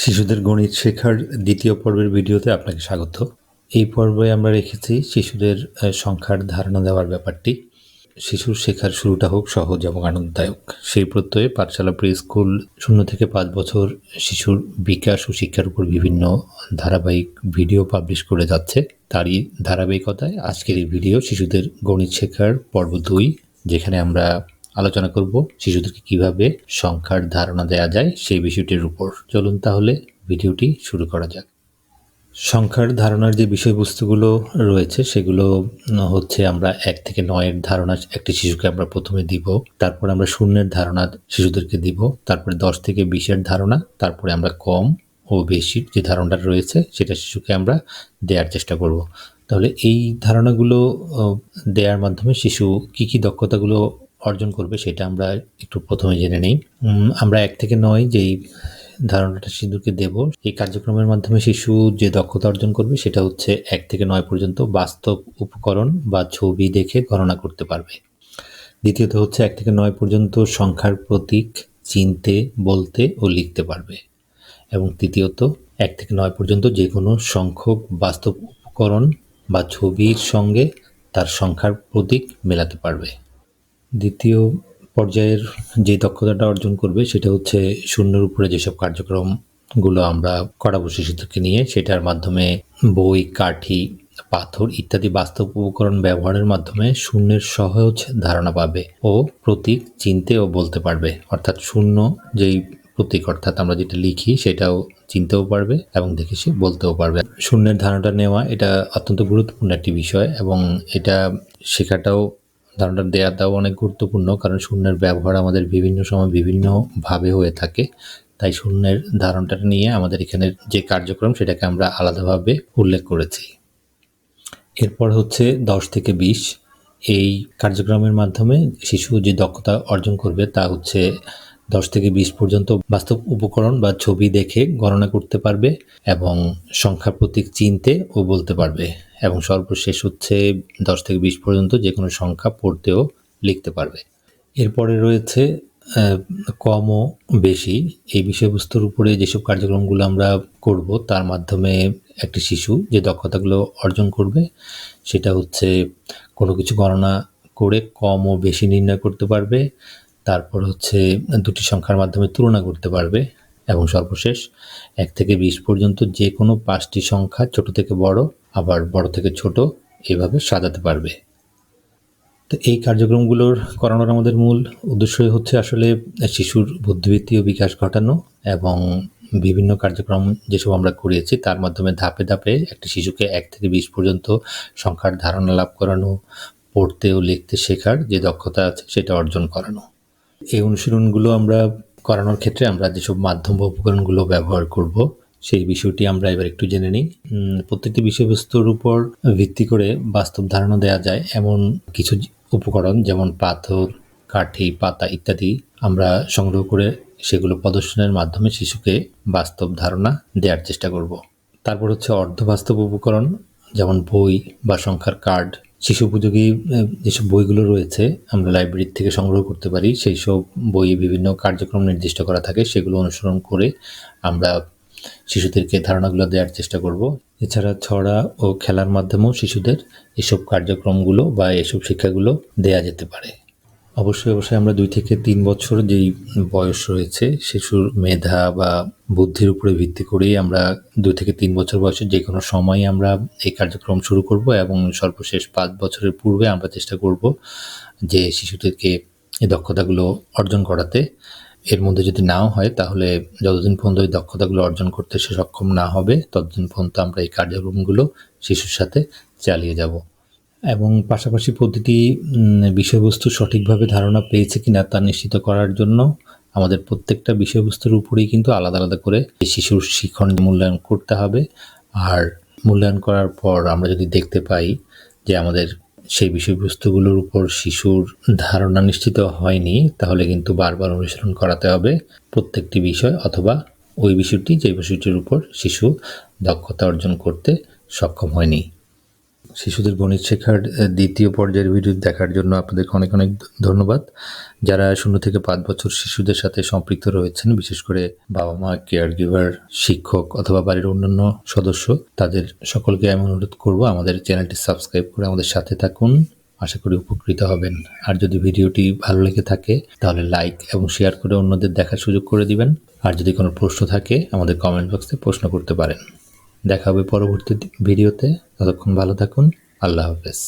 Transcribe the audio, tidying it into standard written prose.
শিশুদের গণিত শেখার দ্বিতীয় পর্বের ভিডিওতে আপনাকে স্বাগত। এই পর্বে আমরা রেখেছি শিশুদের সংখ্যার ধারণা দেওয়ার ব্যাপারটি। শিশুর শেখার শুরুটা হোক সহজ এবং আনন্দদায়ক, সেই প্রত্যয়ে পাঠশালা প্রি স্কুল 0 থেকে 5 বছর শিশুর বিকাশ ও শিক্ষার উপর বিভিন্ন ধারাবাহিক ভিডিও পাবলিশ করে যাচ্ছে। তারই ধারাবাহিকতায় আজকের এই ভিডিও শিশুদের গণিত শেখার পর্ব 2, যেখানে আমরা আলোচনা করব শিশুদেরকে কিভাবে সংখ্যার ধারণা দেওয়া যায় সেই বিষয়টির উপর। চলুন তাহলে ভিডিওটি শুরু করা যাক। সংখ্যার ধারণার যে বিষয়বস্তুগুলো রয়েছে সেগুলো হচ্ছে আমরা 1 থেকে 9-এর ধারণা একটি শিশুকে আমরা প্রথমে দিব, তারপর আমরা 0-এর ধারণা শিশুদেরকে দিব, তারপরে 10 থেকে 20-এর ধারণা, তারপরে আমরা কম ও বেশির যে ধারণাটা রয়েছে সেটা শিশুকে আমরা দেওয়ার চেষ্টা করব। তাহলে এই ধারণাগুলো দেওয়ার মাধ্যমে শিশু কী দক্ষতাগুলো অর্জন করবে সেটা আমরা একটু প্রথমে জেনে নেই। আমরা 1 থেকে 9 যেই ধারণাটা শিশুকে দেব, এই কার্যক্রমের মাধ্যমে শিশু যে দক্ষতা অর্জন করবে সেটা হচ্ছে 1 থেকে 9 পর্যন্ত বাস্তব উপকরণ বা ছবি দেখে গণনা করতে পারবে। দ্বিতীয়ত হচ্ছে 1 থেকে 9 পর্যন্ত সংখ্যার প্রতীক চিনতে, বলতে ও লিখতে পারবে। এবং তৃতীয়ত 1 থেকে 9 পর্যন্ত যে কোনো সংখ্যক বাস্তব উপকরণ বা ছবির সঙ্গে তার সংখ্যার প্রতীক মেলাতে পারবে। দ্বিতীয় পর্যায়ের যে দক্ষতাটা অর্জন করবে সেটা হচ্ছে 0-এর উপরে যেসব কার্যক্রমগুলো আমরা করাবো শিশুদেরকে নিয়ে, সেটার মাধ্যমে বই, কাঠি, পাথর ইত্যাদি বাস্তব উপকরণ ব্যবহারের মাধ্যমে 0-এর সহজ ধারণা পাবে ও প্রতীক চিনতে ও বলতে পারবে। অর্থাৎ 0 যেই প্রতীক, অর্থাৎ আমরা যেটা লিখি সেটাও চিনতেও পারবে এবং দেখে সে বলতেও পারবে। 0-এর ধারণাটা নেওয়া এটা অত্যন্ত গুরুত্বপূর্ণ একটি বিষয় এবং এটা শেখাটাও ধারণাটা দেওয়াটাও অনেক গুরুত্বপূর্ণ, কারণ 0-এর ব্যবহার আমাদের বিভিন্ন সময় বিভিন্নভাবে হয়ে থাকে। তাই 0-এর ধারণাটা নিয়ে আমাদের এখানে যে কার্যক্রম সেটাকে আমরা আলাদাভাবে উল্লেখ করেছি। এরপর হচ্ছে 10 থেকে 20, এই কার্যক্রমের মাধ্যমে শিশু যে দক্ষতা অর্জন করবে তা হচ্ছে 10 থেকে 20 পর্যন্ত বাস্তব উপকরণ বা ছবি দেখে গণনা করতে পারবে এবং সংখ্যা প্রতীক চিনতে ও বলতে পারবে। এবং সর্বশেষ হচ্ছে 10 থেকে 20 পর্যন্ত যে কোনো সংখ্যা পড়তেও লিখতে পারবে। এরপরে রয়েছে কম ও বেশি, এই বিষয়বস্তুর উপরে যেসব কার্যক্রমগুলো আমরা করব তার মাধ্যমে একটি শিশু যে দক্ষতাগুলো অর্জন করবে সেটা হচ্ছে কোনো কিছু গণনা করে কম ও বেশি নির্ণয় করতে পারবে, তারপর হচ্ছে দুটি সংখ্যার মাধ্যমে তুলনা করতে পারবে এবং সর্বশেষ 1 থেকে 20 পর্যন্ত যে কোনো 5টি সংখ্যা ছোট থেকে বড় আবার বড় থেকে ছোট এভাবে সাজাতে পারবে। তো এই কার্যক্রমগুলোর করানোর আমাদের মূল উদ্দেশ্যই হচ্ছে আসলে শিশুর বুদ্ধিবৃত্তি ও বিকাশ ঘটানো এবং বিভিন্ন কার্যক্রম যেসব আমরা করিয়েছি তার মাধ্যমে ধাপে ধাপে একটি শিশুকে 1 থেকে 20 পর্যন্ত সংখ্যার ধারণা লাভ করানো, পড়তে ও লিখতে শেখার যে দক্ষতা আছে সেটা অর্জন করানো। এই অনুশীলনগুলো আমরা করানোর ক্ষেত্রে আমরা যেসব মাধ্যম বা উপকরণগুলো ব্যবহার করব সেই বিষয়টি আমরা এবার একটু জেনে নিই। প্রত্যেকটি বিষয়বস্তুর উপর ভিত্তি করে বাস্তব ধারণা দেওয়া যায় এমন কিছু উপকরণ, যেমন পাথর, কাঠি, পাতা ইত্যাদি আমরা সংগ্রহ করে সেগুলো প্রদর্শনের মাধ্যমে শিশুকে বাস্তব ধারণা দেওয়ার চেষ্টা করব। তারপর হচ্ছে অর্ধবাস্তব উপকরণ, যেমন বই বা সংখ্যার কার্ড। শিশু উপযোগী যেসব বইগুলো রয়েছে আমরা লাইব্রেরি থেকে সংগ্রহ করতে পারি, সেই সব বইয়ে বিভিন্ন কার্যক্রম নির্দিষ্ট করা থাকে, সেগুলো অনুসরণ করে আমরা শিশুদেরকে ধারণাগুলো দেওয়ার চেষ্টা করব। এছাড়া ছড়া ও খেলার মাধ্যমেও শিশুদের এসব কার্যক্রমগুলো বা এসব শিক্ষাগুলো দেয়া যেতে পারে। অবশ্যই আমরা 2 থেকে 3 বছর যেই বয়স রয়েছে শিশুর মেধা বা বুদ্ধির উপরে ভিত্তি করেই আমরা 2 থেকে 3 বছর বয়সে যে কোনো সময় আমরা এই কার্যক্রম শুরু করব এবং সর্বশেষ 5 বছরের পূর্বে আমরা চেষ্টা করব যে শিশুদেরকে এই দক্ষতাগুলো অর্জন করাতে। এর মধ্যে যদি নাও হয় তাহলে যতদিন পর্যন্ত এই দক্ষতাগুলো অর্জন করতে সে সক্ষম না হবে ততদিন পর্যন্ত আমরা এই কার্যক্রমগুলো শিশুর সাথে চালিয়ে যাব। এবং পাশাপাশি প্রতিটি বিষয়বস্তু সঠিকভাবে ধারণা পেয়েছে কিনা তা নিশ্চিত করার জন্য আমাদের প্রত্যেকটা বিষয়বস্তুর উপরেই কিন্তু আলাদা আলাদা করে শিশুর শিখন মূল্যায়ন করতে হবে। আর মূল্যায়ন করার পর আমরা যদি দেখতে পাই যে আমাদের সেই বিষয়বস্তুগুলোর উপর শিশুর ধারণা নিশ্চিত হয়নি, তাহলে কিন্তু বারবার অনুসরণ করাতে হবে প্রত্যেকটি বিষয়, অথবা ওই বিষয়টির উপর শিশু দক্ষতা অর্জন করতে সক্ষম হয়নি। শিশুদের গণিত শেখার দ্বিতীয় পর্যায়ের ভিডিও দেখার জন্য আপনাদেরকে অনেক অনেক ধন্যবাদ। যারা 0 থেকে 5 বছর শিশুদের সাথে সম্পৃক্ত রয়েছেন, বিশেষ করে বাবা মা, কেয়ার গিভার, শিক্ষক অথবা বাড়ির অন্যান্য সদস্য, তাদের সকলকে আমি অনুরোধ করব আমাদের চ্যানেলটি সাবস্ক্রাইব করে আমাদের সাথে থাকুন। আশা করি উপকৃত হবেন। আর যদি ভিডিওটি ভালো লেগে থাকে তাহলে লাইক এবং শেয়ার করে অন্যদের দেখার সুযোগ করে দিবেন। আর যদি কোনো প্রশ্ন থাকে আমাদের কমেন্ট বক্সে প্রশ্ন করতে পারেন। দেখা হবে পরবর্তী ভিডিওতে। ততক্ষণ ভালো থাকুন। আল্লাহ হাফেজ।